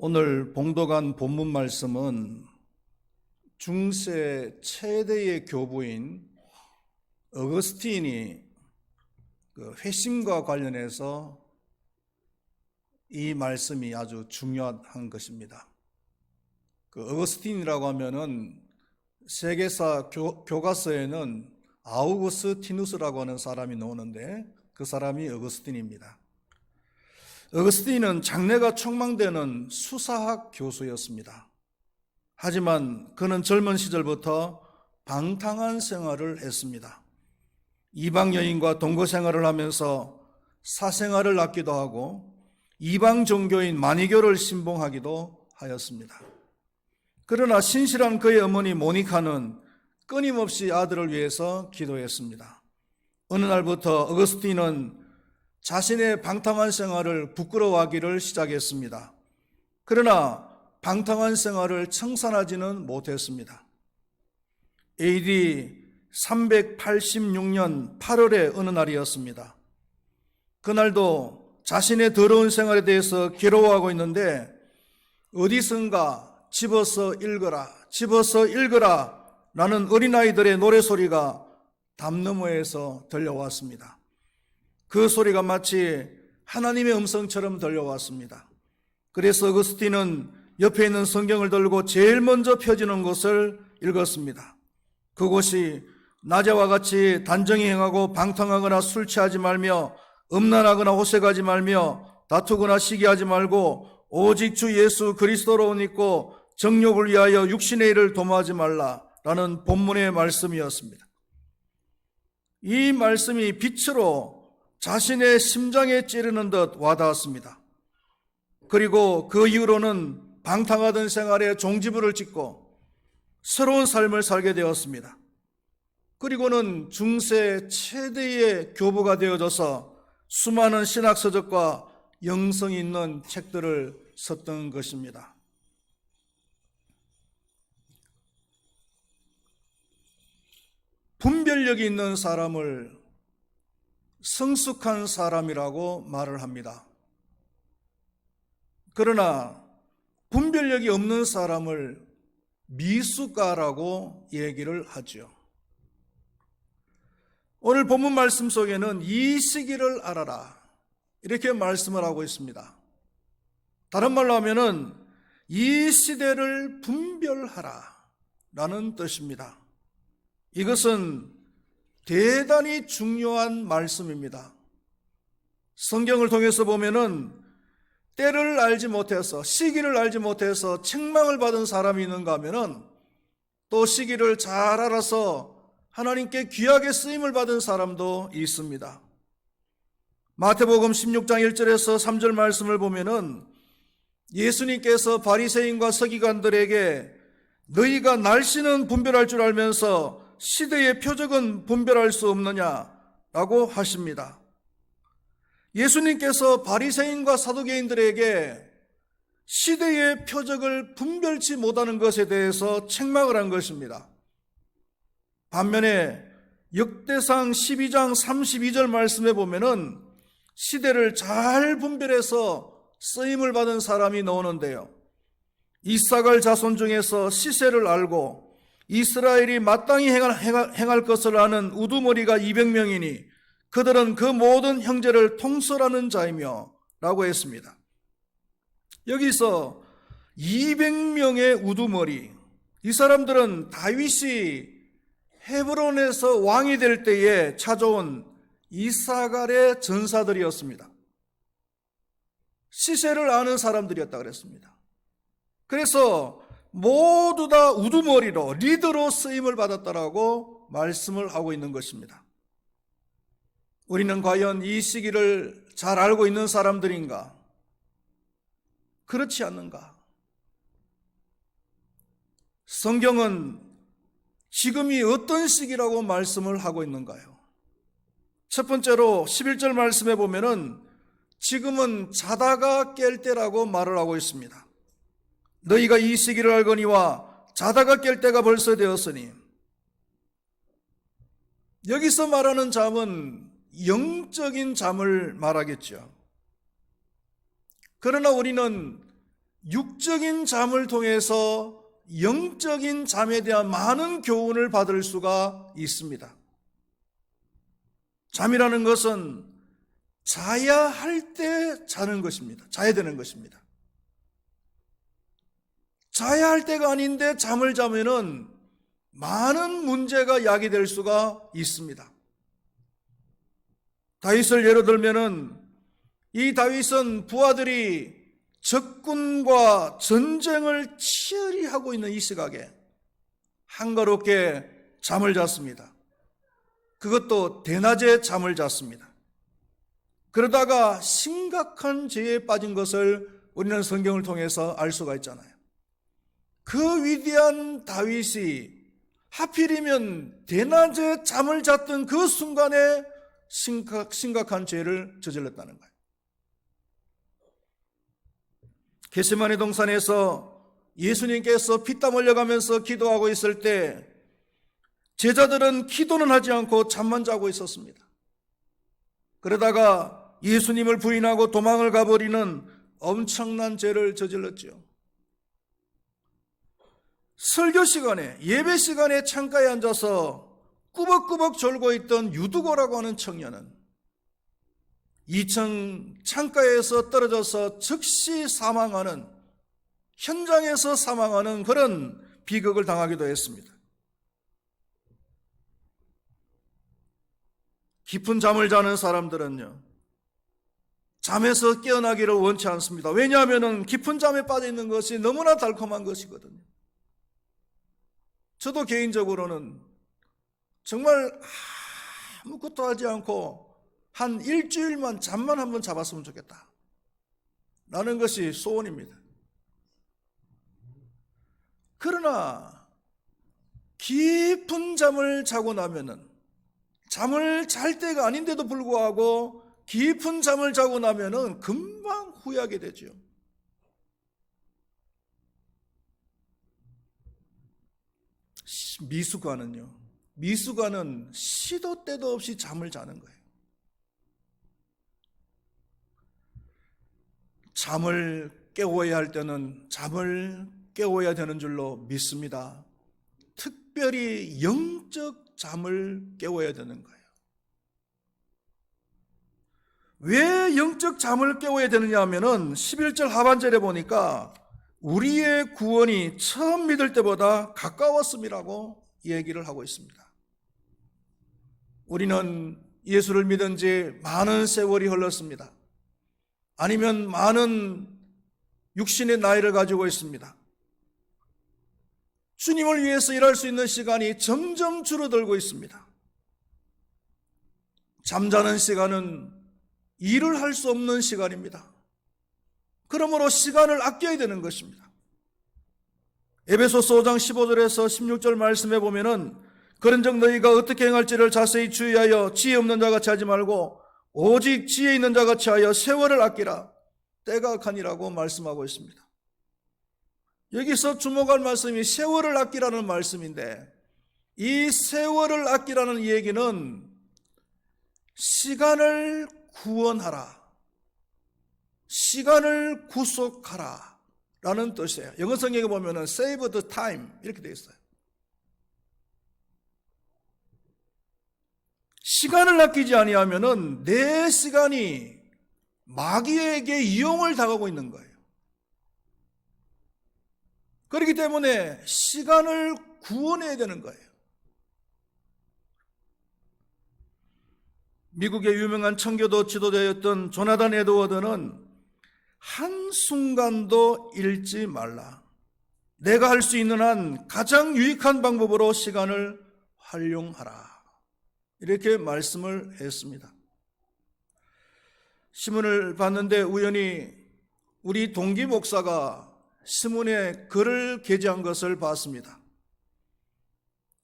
오늘 봉독한 본문 말씀은 중세 최대의 교부인 어거스틴이 회심과 관련해서 이 말씀이 아주 중요한 것입니다. 어거스틴이라고 하면은 세계사 교과서에는 아우구스티누스라고 하는 사람이 나오는데 그 사람이 어거스틴입니다. 어거스틴은 장래가 촉망되는 수사학 교수였습니다. 하지만 그는 젊은 시절부터 방탕한 생활을 했습니다. 이방 여인과 동거 생활을 하면서 사생활을 낳기도 하고 이방 종교인 마니교를 신봉하기도 하였습니다. 그러나 신실한 그의 어머니 모니카는 끊임없이 아들을 위해서 기도했습니다. 어느 날부터 어거스틴은 자신의 방탕한 생활을 부끄러워하기를 시작했습니다. 그러나 방탕한 생활을 청산하지는 못했습니다. AD 386년 8월의 어느 날이었습니다. 그날도 자신의 더러운 생활에 대해서 괴로워하고 있는데 어디선가 집어서 읽어라 라는 어린아이들의 노래소리가 담 너머에서 들려왔습니다. 그 소리가 마치 하나님의 음성처럼 들려왔습니다. 그래서 어거스틴은 옆에 있는 성경을 들고 제일 먼저 펴지는 것을 읽었습니다. 그곳이 낮에와 같이 단정히 행하고 방탕하거나 술 취하지 말며 음란하거나 호색하지 말며 다투거나 시기하지 말고 오직 주 예수 그리스도로 옷 입고 정욕을 위하여 육신의 일을 도모하지 말라라는 본문의 말씀이었습니다. 이 말씀이 빛으로 자신의 심장에 찌르는 듯 와닿았습니다. 그리고 그 이후로는 방탕하던 생활에 종지부를 찍고 새로운 삶을 살게 되었습니다. 그리고는 중세 최대의 교부가 되어져서 수많은 신학서적과 영성이 있는 책들을 썼던 것입니다. 분별력이 있는 사람을 성숙한 사람이라고 말을 합니다. 그러나 분별력이 없는 사람을 미숙가라고 얘기를 하죠. 오늘 본문 말씀 속에는 이 시기를 알아라 이렇게 말씀을 하고 있습니다. 다른 말로 하면은 이 시대를 분별하라 라는 뜻입니다. 이것은 대단히 중요한 말씀입니다. 성경을 통해서 보면은 때를 알지 못해서 시기를 알지 못해서 책망을 받은 사람이 있는가 하면은 또 시기를 잘 알아서 하나님께 귀하게 쓰임을 받은 사람도 있습니다. 마태복음 16장 1절에서 3절 말씀을 보면은 예수님께서 바리새인과 서기관들에게 너희가 날씨는 분별할 줄 알면서 시대의 표적은 분별할 수 없느냐라고 하십니다. 예수님께서 바리새인과 사두개인들에게 시대의 표적을 분별치 못하는 것에 대해서 책망을 한 것입니다. 반면에 역대상 12장 32절 말씀에 보면은 시대를 잘 분별해서 쓰임을 받은 사람이 나오는데요. 이사갈 자손 중에서 시세를 알고 이스라엘이 마땅히 행할 것을 아는 우두머리가 200명이니 그들은 그 모든 형제를 통솔하는 자이며 라고 했습니다. 여기서 200명의 우두머리, 이 사람들은 다윗이 헤브론에서 왕이 될 때에 찾아온 이사갈의 전사들이었습니다. 시세를 아는 사람들이었다 그랬습니다. 그래서 모두 다 우두머리로 리더로 쓰임을 받았다라고 말씀을 하고 있는 것입니다. 우리는 과연 이 시기를 잘 알고 있는 사람들인가? 그렇지 않는가? 성경은 지금이 어떤 시기라고 말씀을 하고 있는가요? 첫 번째로 11절 말씀에 보면은 지금은 자다가 깰 때라고 말을 하고 있습니다. 너희가 이 시기를 알거니와 자다가 깰 때가 벌써 되었으니, 여기서 말하는 잠은 영적인 잠을 말하겠죠. 그러나 우리는 육적인 잠을 통해서 영적인 잠에 대한 많은 교훈을 받을 수가 있습니다. 잠이라는 것은 자야 할 때 자는 것입니다. 자야 되는 것입니다. 자야 할 때가 아닌데 잠을 자면은 많은 문제가 야기될 수가 있습니다. 다윗을 예로 들면은 이 다윗은 부하들이 적군과 전쟁을 치열히 하고 있는 이 시각에 한가롭게 잠을 잤습니다. 그것도 대낮에 잠을 잤습니다. 그러다가 심각한 죄에 빠진 것을 우리는 성경을 통해서 알 수가 있잖아요. 그 위대한 다윗이 하필이면 대낮에 잠을 잤던 그 순간에 심각한 죄를 저질렀다는 거예요. 겟세마네 동산에서 예수님께서 피땀 흘려가면서 기도하고 있을 때 제자들은 기도는 하지 않고 잠만 자고 있었습니다. 그러다가 예수님을 부인하고 도망을 가버리는 엄청난 죄를 저질렀죠. 설교 시간에, 예배 시간에 창가에 앉아서 꾸벅꾸벅 졸고 있던 유두고라고 하는 청년은 2층 창가에서 떨어져서 즉시 사망하는, 현장에서 사망하는 그런 비극을 당하기도 했습니다. 깊은 잠을 자는 사람들은요, 잠에서 깨어나기를 원치 않습니다. 왜냐하면 깊은 잠에 빠져 있는 것이 너무나 달콤한 것이거든요. 저도 개인적으로는 정말 아무것도 하지 않고 한 일주일만 잠만 한번 잡았으면 좋겠다 라는 것이 소원입니다. 그러나 깊은 잠을 자고 나면은, 잠을 잘 때가 아닌데도 불구하고 깊은 잠을 자고 나면은 금방 후회하게 되죠. 미숙아는 시도 때도 없이 잠을 자는 거예요. 잠을 깨워야 할 때는 잠을 깨워야 되는 줄로 믿습니다. 특별히 영적 잠을 깨워야 되는 거예요. 왜 영적 잠을 깨워야 되느냐 하면은 11절 하반절에 보니까 우리의 구원이 처음 믿을 때보다 가까웠음이라고 얘기를 하고 있습니다. 우리는 예수를 믿은 지 많은 세월이 흘렀습니다. 아니면 많은 육신의 나이를 가지고 있습니다. 주님을 위해서 일할 수 있는 시간이 점점 줄어들고 있습니다. 잠자는 시간은 일을 할 수 없는 시간입니다. 그러므로 시간을 아껴야 되는 것입니다. 에베소서 5장 15절에서 16절 말씀에 보면은 그런즉 너희가 어떻게 행할지를 자세히 주의하여 지혜 없는 자같이 하지 말고 오직 지혜 있는 자같이 하여 세월을 아끼라. 때가 악하니라고 말씀하고 있습니다. 여기서 주목할 말씀이 세월을 아끼라는 말씀인데, 이 세월을 아끼라는 얘기는 시간을 구원하라, 시간을 구속하라 라는 뜻이에요. 영어 성경에 보면은 save the time 이렇게 되어 있어요. 시간을 아끼지 아니하면은 내 시간이 마귀에게 이용을 당하고 있는 거예요. 그렇기 때문에 시간을 구원해야 되는 거예요. 미국의 유명한 청교도 지도자였던 조나단 에드워드는 한순간도 잃지 말라. 내가 할 수 있는 한 가장 유익한 방법으로 시간을 활용하라. 이렇게 말씀을 했습니다. 신문을 봤는데 우연히 우리 동기 목사가 신문에 글을 게재한 것을 봤습니다.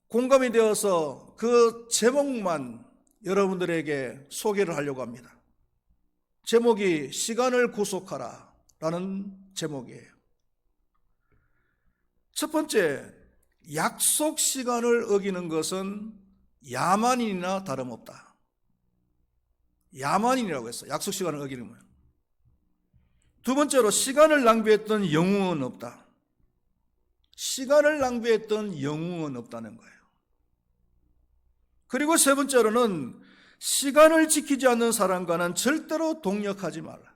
공감이 되어서 그 제목만 여러분들에게 소개를 하려고 합니다. 제목이 시간을 구속하라 라는 제목이에요. 첫 번째, 약속 시간을 어기는 것은 야만인이나 다름없다. 야만인이라고 했어요. 약속 시간을 어기는 거예요. 두 번째로 시간을 낭비했던 영웅은 없다. 시간을 낭비했던 영웅은 없다는 거예요. 그리고 세 번째로는 시간을 지키지 않는 사람과는 절대로 동력하지 말라.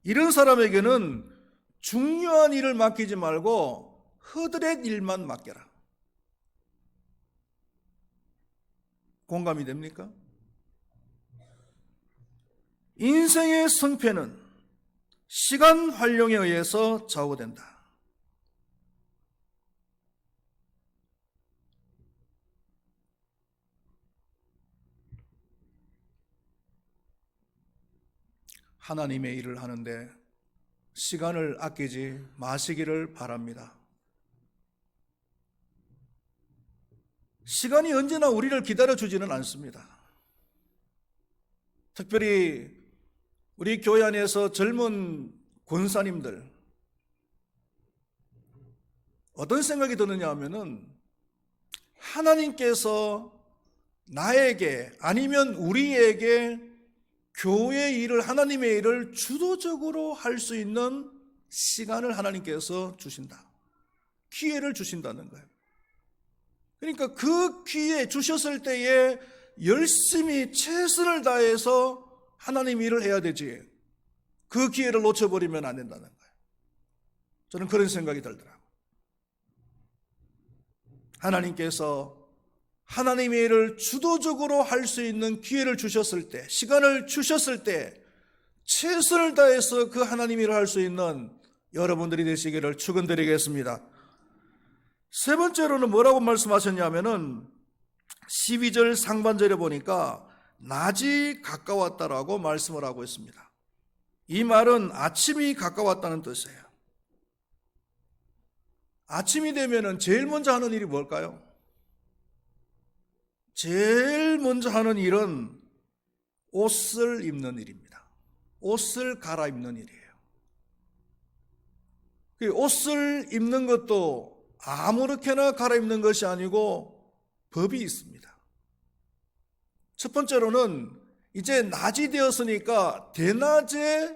이런 사람에게는 중요한 일을 맡기지 말고 허드렛 일만 맡겨라. 공감이 됩니까? 인생의 성패는 시간 활용에 의해서 좌우된다. 하나님의 일을 하는데 시간을 아끼지 마시기를 바랍니다. 시간이 언제나 우리를 기다려주지는 않습니다. 특별히 우리 교회 안에서 젊은 권사님들 어떤 생각이 드느냐 하면은 하나님께서 나에게 아니면 우리에게 교회 일을, 하나님의 일을 주도적으로 할 수 있는 시간을 하나님께서 주신다. 기회를 주신다는 거예요. 그러니까 그 기회 주셨을 때에 열심히 최선을 다해서 하나님 일을 해야 되지. 그 기회를 놓쳐버리면 안 된다는 거예요. 저는 그런 생각이 들더라고요. 하나님께서 하나님의 일을 주도적으로 할 수 있는 기회를 주셨을 때, 시간을 주셨을 때 최선을 다해서 그 하나님의 일을 할 수 있는 여러분들이 되시기를 축원드리겠습니다. 세 번째로는 뭐라고 말씀하셨냐면은 12절 상반절에 보니까 낮이 가까웠다라고 말씀을 하고 있습니다. 이 말은 아침이 가까웠다는 뜻이에요. 아침이 되면은 제일 먼저 하는 일이 뭘까요? 제일 먼저 하는 일은 옷을 입는 일입니다. 옷을 갈아입는 일이에요. 옷을 입는 것도 아무렇게나 갈아입는 것이 아니고 법이 있습니다. 첫 번째로는 이제 낮이 되었으니까 대낮에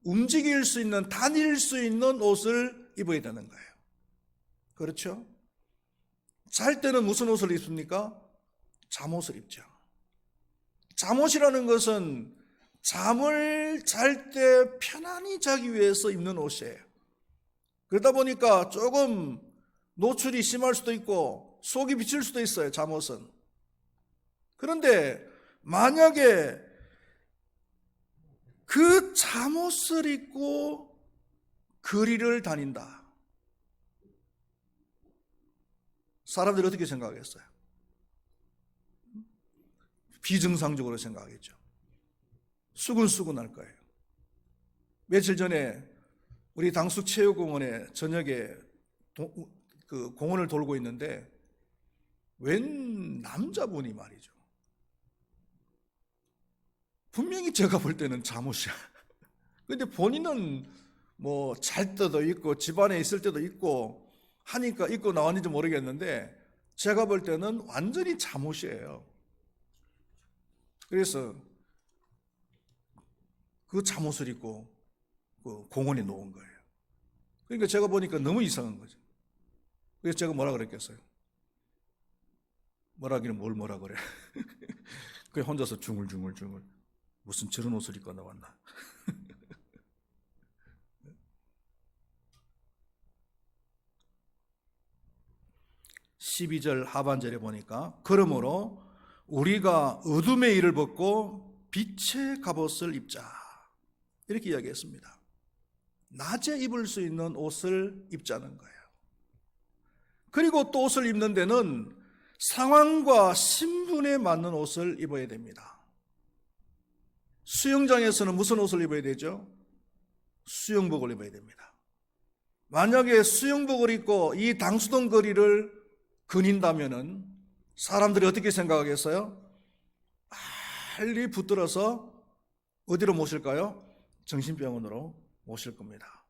움직일 수 있는, 다닐 수 있는 옷을 입어야 되는 거예요. 그렇죠? 잘 때는 무슨 옷을 입습니까? 잠옷을 입죠. 잠옷이라는 것은 잠을 잘 때 편안히 자기 위해서 입는 옷이에요. 그러다 보니까 조금 노출이 심할 수도 있고 속이 비칠 수도 있어요, 잠옷은. 그런데 만약에 그 잠옷을 입고 거리를 다닌다. 사람들이 어떻게 생각하겠어요? 비정상적으로 생각하겠죠. 수근수근할 거예요. 며칠 전에 우리 당숙체육공원에 저녁에 그 공원을 돌고 있는데 웬 남자분이 말이죠. 분명히 제가 볼 때는 잠옷이야. 근데 본인은 뭐 잘 때도 있고 집안에 있을 때도 있고 하니까 입고 나왔는지 모르겠는데 제가 볼 때는 완전히 잠옷이에요. 그래서 그 잠옷을 입고 그 공원에 놓은 거예요. 그러니까 제가 보니까 너무 이상한 거죠. 그래서 제가 뭐라 그랬겠어요? 뭐라기는 뭘 뭐라 그래. 그냥 혼자서 중얼중얼 무슨 저런 옷을 입고 나왔나. 12절 하반절에 보니까 그러므로 우리가 어둠의 일을 벗고 빛의 갑옷을 입자 이렇게 이야기했습니다. 낮에 입을 수 있는 옷을 입자는 거예요. 그리고 또 옷을 입는 데는 상황과 신분에 맞는 옷을 입어야 됩니다. 수영장에서는 무슨 옷을 입어야 되죠? 수영복을 입어야 됩니다. 만약에 수영복을 입고 이 당수동 거리를 거닌다면은 사람들이 어떻게 생각하겠어요? 빨리 붙들어서 어디로 모실까요? 정신병원으로 모실 겁니다.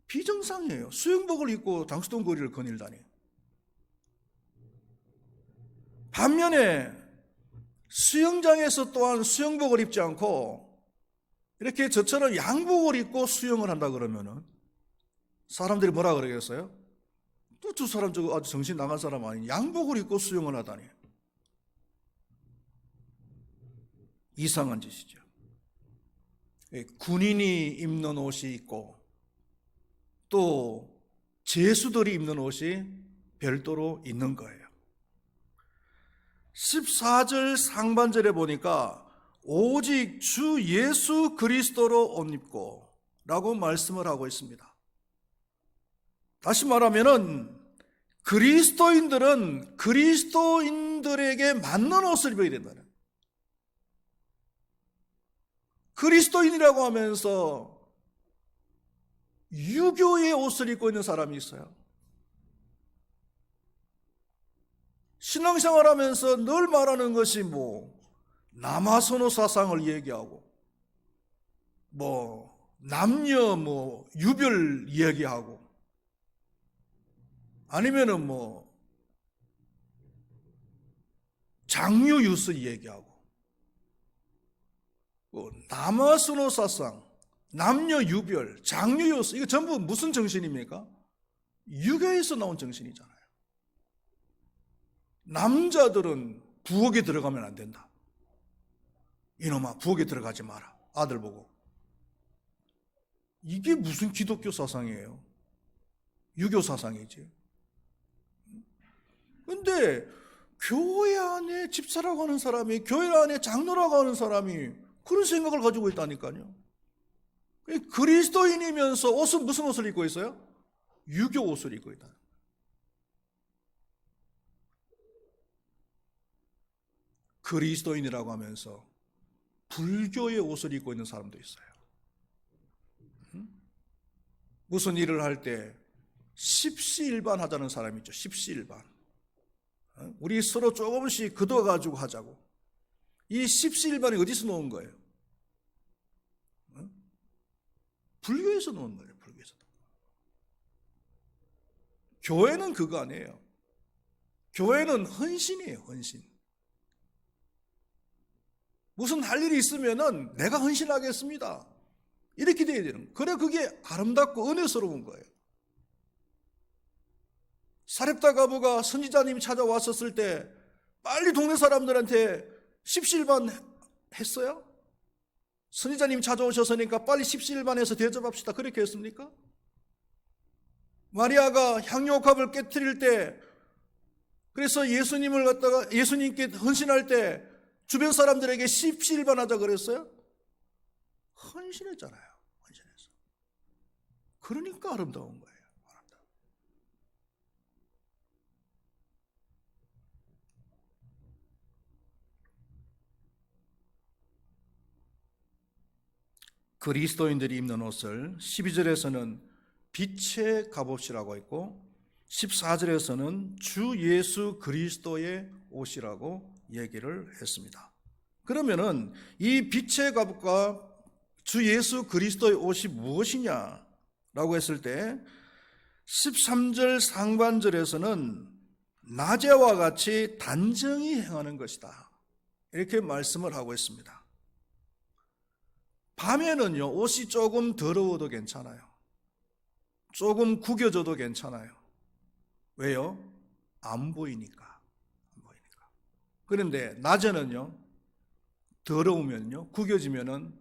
비정상이에요. 수영복을 입고 당수동 거리를 거닐다니. 반면에 수영장에서 또한 수영복을 입지 않고 이렇게 저처럼 양복을 입고 수영을 한다 그러면은 사람들이 뭐라 그러겠어요? 또 저 사람 저거 아주 정신 나간 사람 아니 양복을 입고 수영을 하다니. 이상한 짓이죠. 군인이 입는 옷이 있고 또 제수들이 입는 옷이 별도로 있는 거예요. 14절 상반절에 보니까 오직 주 예수 그리스도로 옷 입고 라고 말씀을 하고 있습니다. 다시 말하면은 그리스도인들은 그리스도인들에게 맞는 옷을 입어야 된다는. 그리스도인이라고 하면서 유교의 옷을 입고 있는 사람이 있어요. 신앙생활하면서 늘 말하는 것이 남아선호 사상을 얘기하고 남녀 유별 이야기하고 아니면은 장유 유서 얘기하고 남아선호 사상, 남녀 유별, 장유 유서 이거 전부 무슨 정신입니까? 유교에서 나온 정신이잖아요. 남자들은 부엌에 들어가면 안 된다. 이놈아 부엌에 들어가지 마라. 아들 보고. 이게 무슨 기독교 사상이에요? 유교 사상이지. 근데 교회 안에 집사라고 하는 사람이, 교회 안에 장로라고 하는 사람이 그런 생각을 가지고 있다니까요. 그리스도인이면서 옷은 무슨 옷을 입고 있어요? 유교 옷을 입고 있다. 그리스도인이라고 하면서 불교의 옷을 입고 있는 사람도 있어요. 무슨 일을 할 때 십시일반 하자는 사람이 있죠. 십시일반. 우리 서로 조금씩 걷어가지고 하자고. 이 십시일반이 어디서 놓은 거예요? 불교에서 놓은 거예요. 불교에서. 교회는 그거 아니에요. 교회는 헌신이에요. 헌신. 무슨 할 일이 있으면은 내가 헌신하겠습니다. 이렇게 돼야 되는 거예요. 그래 그게 아름답고 은혜스러운 거예요. 사렙다 과부가 선지자님이 찾아왔었을 때 빨리 동네 사람들한테 십시일반 했어요? 선지자님이 찾아오셨으니까 빨리 십시일반해서 대접합시다. 그렇게 했습니까? 마리아가 향유옥합을 깨트릴 때 그래서 예수님께 헌신할 때 주변 사람들에게 십시일반 하자 그랬어요? 헌신했잖아요. 헌신했어. 그러니까 아름다운 거예요. 그리스도인들이 입는 옷을 12절에서는 빛의 갑옷이라고 했고 14절에서는 주 예수 그리스도의 옷이라고 얘기를 했습니다. 그러면은 이 빛의 갑옷과 주 예수 그리스도의 옷이 무엇이냐라고 했을 때 13절 상반절에서는 낮에와 같이 단정히 행하는 것이다. 이렇게 말씀을 하고 있습니다. 밤에는요, 옷이 조금 더러워도 괜찮아요. 조금 구겨져도 괜찮아요. 왜요? 안 보이니까. 그런데 낮에는요, 더러우면요, 구겨지면은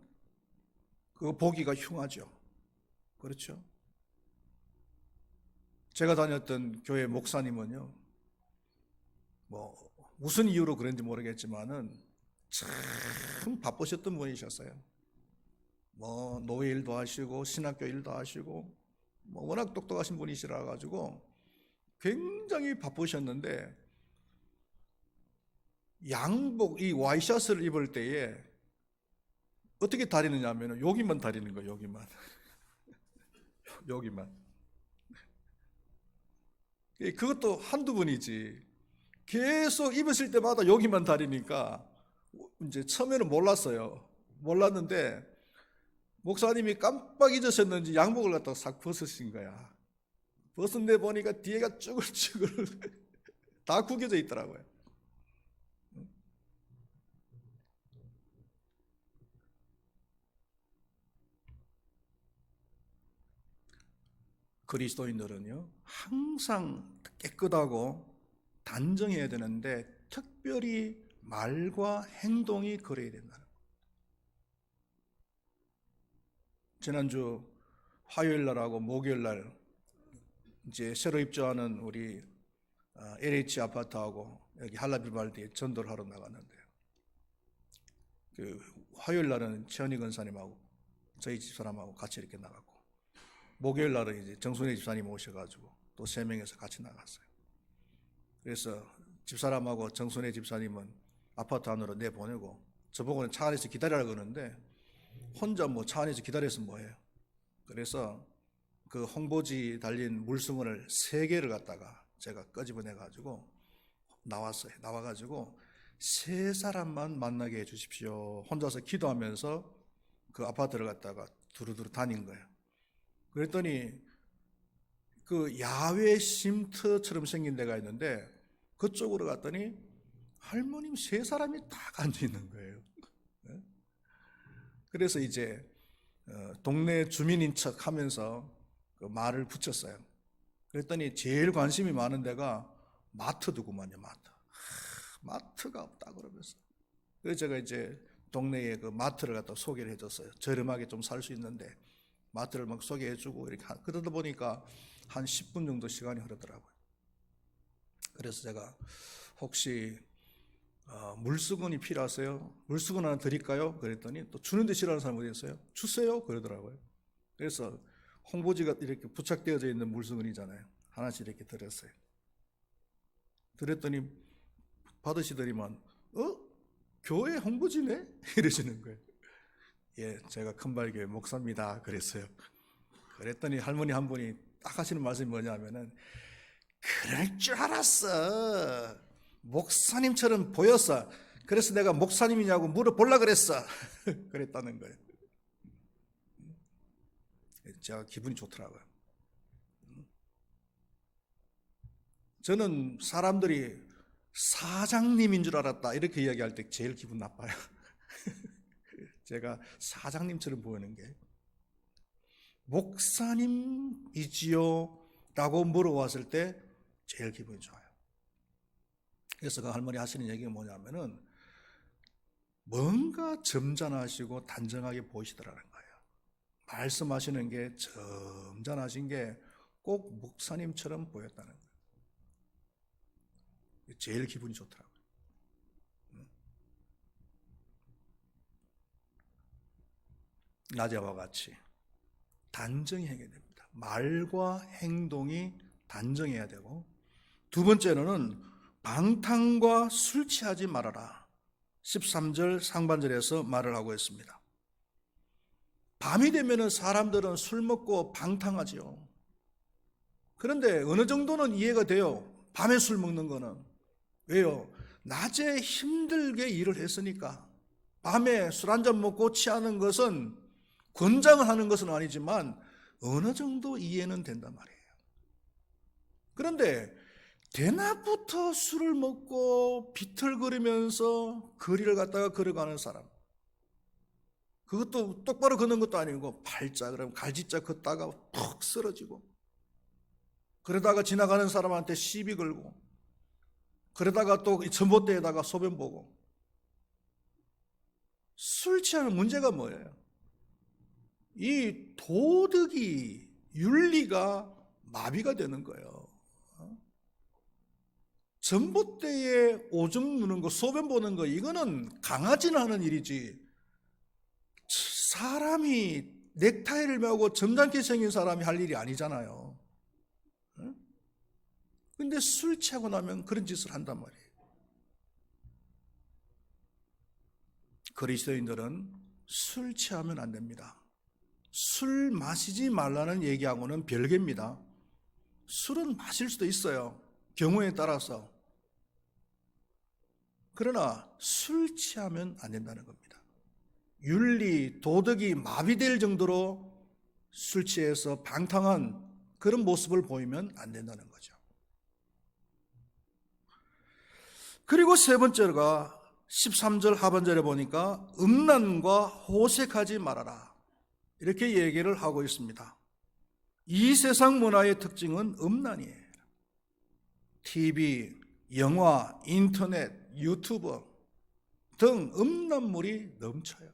그거 보기가 흉하죠. 그렇죠? 제가 다녔던 교회 목사님은요, 무슨 이유로 그런지 모르겠지만은 참 바쁘셨던 분이셨어요. 노예 일도 하시고 신학교 일도 하시고 워낙 똑똑하신 분이시라 가지고 굉장히 바쁘셨는데 양복 이 와이셔츠를 입을 때에 어떻게 다리느냐 하면 여기만 다리는 거예요. 여기만. 여기만. 그것도 한두 번이지. 계속 입으실 때마다 여기만 다리니까 이제 처음에는 몰랐는데 목사님이 깜빡 잊으셨는지 양복을 갖다가 싹 벗으신 거야. 벗은데 보니까 뒤에가 쭈글쭈글 다 구겨져 있더라고요. 그리스도인들은요, 항상 깨끗하고 단정해야 되는데 특별히 말과 행동이 그래야 된다는 거예요. 지난주 화요일 날하고 목요일 날 이제 새로 입주하는 우리 LH 아파트하고 여기 할라비발디에 전도를 하러 나갔는데요. 그 화요일 날은 최현희 권사님하고 저희 집사람하고 같이 이렇게 나갔고, 목요일 날은 이제 정순혜 집사님 오셔가지고 또 3명에서 같이 나갔어요. 그래서 집사람하고 정순혜 집사님은 아파트 안으로 내보내고 저보고는 차 안에서 기다리라고 그러는데 혼자 뭐 차 안에서 기다려서 뭐해요. 그래서 그 홍보지 달린 물수건을 3개를 갖다가 제가 끄집어내가지고 나왔어요. 나와가지고 3사람만 만나게 해주십시오. 혼자서 기도하면서 그 아파트를 갖다가 두루두루 다닌 거예요. 그랬더니 그 야외 쉼터처럼 생긴 데가 있는데 그쪽으로 갔더니 할머님 3사람이 딱 앉아 있는 거예요. 그래서 이제 동네 주민인 척 하면서 그 말을 붙였어요. 그랬더니 제일 관심이 많은 데가 마트더구만요. 마트가 없다 그러면서. 그래서 제가 이제 동네에 그 마트를 갖다 소개를 해줬어요. 저렴하게 좀 살 수 있는데 마트를 막 소개해주고 이렇게 그러다 보니까 한 10분 정도 시간이 흐르더라고요. 그래서 제가 혹시 물수건이 필요하세요? 물수건 하나 드릴까요? 그랬더니 또 주는데 싫어하는 사람 어디 있어요? 주세요 그러더라고요. 그래서 홍보지가 이렇게 부착되어져 있는 물수건이잖아요. 하나씩 이렇게 드렸어요. 드렸더니 받으시더니만 교회 홍보지네? 이러시는 거예요. 예, 제가 큰발교회 목사입니다 그랬어요. 그랬더니 할머니 한 분이 딱 하시는 말씀이 뭐냐면은 그럴 줄 알았어. 목사님처럼 보였어. 그래서 내가 목사님이냐고 물어보려고 그랬어. 그랬다는 거예요. 제가 기분이 좋더라고요. 저는 사람들이 사장님인 줄 알았다 이렇게 이야기할 때 제일 기분 나빠요. 제가 사장님처럼 보이는 게 목사님이지요? 라고 물어봤을 때 제일 기분이 좋아요. 그래서 그 할머니 하시는 얘기가 뭐냐면은 뭔가 점잖하시고 단정하게 보이시더라는 거예요. 말씀하시는 게 점잖하신 게 꼭 목사님처럼 보였다는 거예요. 제일 기분이 좋더라고요. 낮에와 같이 단정해야 됩니다. 말과 행동이 단정해야 되고, 두 번째로는 방탕과 술 취하지 말아라. 13절 상반절에서 말을 하고 있습니다. 밤이 되면 사람들은 술 먹고 방탕하지요. 그런데 어느 정도는 이해가 돼요. 밤에 술 먹는 거는. 왜요? 낮에 힘들게 일을 했으니까. 밤에 술 한잔 먹고 취하는 것은 권장을 하는 것은 아니지만 어느 정도 이해는 된단 말이에요. 그런데 대낮부터 술을 먹고 비틀거리면서 거리를 갖다가 걸어가는 사람, 그것도 똑바로 걷는 것도 아니고 팔자 그러면 갈지자 걷다가 푹 쓰러지고, 그러다가 지나가는 사람한테 시비 걸고, 그러다가 또 전봇대에다가 소변 보고. 술 취하는 문제가 뭐예요? 이 도덕이, 윤리가 마비가 되는 거예요. 전봇대에 오줌 누는 거, 소변 보는 거, 이거는 강아지나 하는 일이지 사람이 넥타이를 메고 점잖게 생긴 사람이 할 일이 아니잖아요. 근데 술 취하고 나면 그런 짓을 한단 말이에요. 그리스도인들은 술 취하면 안 됩니다. 술 마시지 말라는 얘기하고는 별개입니다. 술은 마실 수도 있어요. 경우에 따라서. 그러나 술 취하면 안 된다는 겁니다. 윤리, 도덕이 마비될 정도로 술 취해서 방탕한 그런 모습을 보이면 안 된다는 거죠. 그리고 세 번째가 13절 하반절에 보니까 음란과 호색하지 말아라, 이렇게 얘기를 하고 있습니다. 이 세상 문화의 특징은 음란이에요. TV, 영화, 인터넷, 유튜브 등 음란물이 넘쳐요.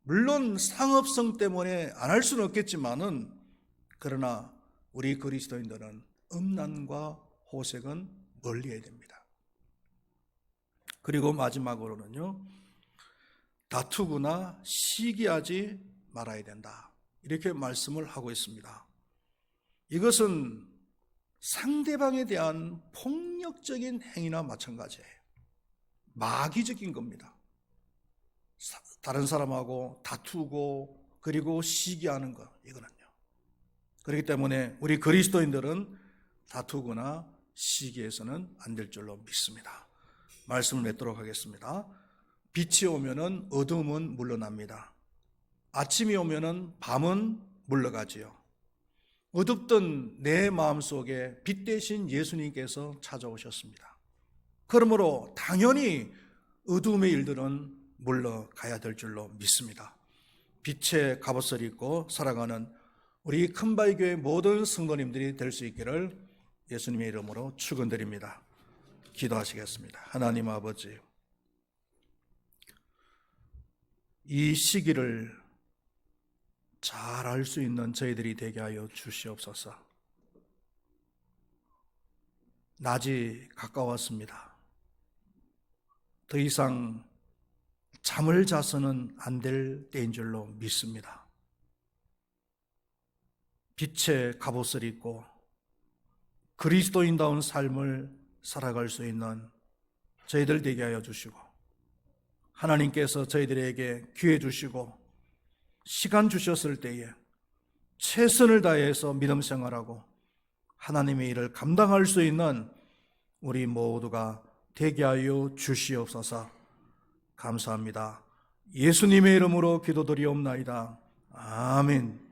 물론 상업성 때문에 안 할 수는 없겠지만은, 그러나 우리 그리스도인들은 음란과 호색은 멀리해야 됩니다. 그리고 마지막으로는요, 다투거나 시기하지 말아야 된다, 이렇게 말씀을 하고 있습니다. 이것은 상대방에 대한 폭력적인 행위나 마찬가지예요. 마귀적인 겁니다. 다른 사람하고 다투고 그리고 시기하는 것, 이거는요. 그렇기 때문에 우리 그리스도인들은 다투거나 시기해서는 안 될 줄로 믿습니다. 말씀을 맺도록 하겠습니다. 빛이 오면은 어둠은 물러납니다. 아침이 오면은 밤은 물러가지요. 어둡던 내 마음속에 빛 대신 예수님께서 찾아오셨습니다. 그러므로 당연히 어둠의 일들은 물러가야 될 줄로 믿습니다. 빛의 갑옷을 입고 살아가는 우리 큰바위교회 모든 성도님들이 될 수 있기를 예수님의 이름으로 축원드립니다. 기도하시겠습니다. 하나님 아버지, 이 시기를 잘 알 수 있는 저희들이 되게 하여 주시옵소서. 낮이 가까웠습니다. 더 이상 잠을 자서는 안 될 때인 줄로 믿습니다. 빛의 갑옷을 입고 그리스도인다운 삶을 살아갈 수 있는 저희들 되게 하여 주시고, 하나님께서 저희들에게 기회 주시고 시간 주셨을 때에 최선을 다해서 믿음 생활하고 하나님의 일을 감당할 수 있는 우리 모두가 되게 하여 주시옵소서. 감사합니다. 예수님의 이름으로 기도드리옵나이다. 아멘.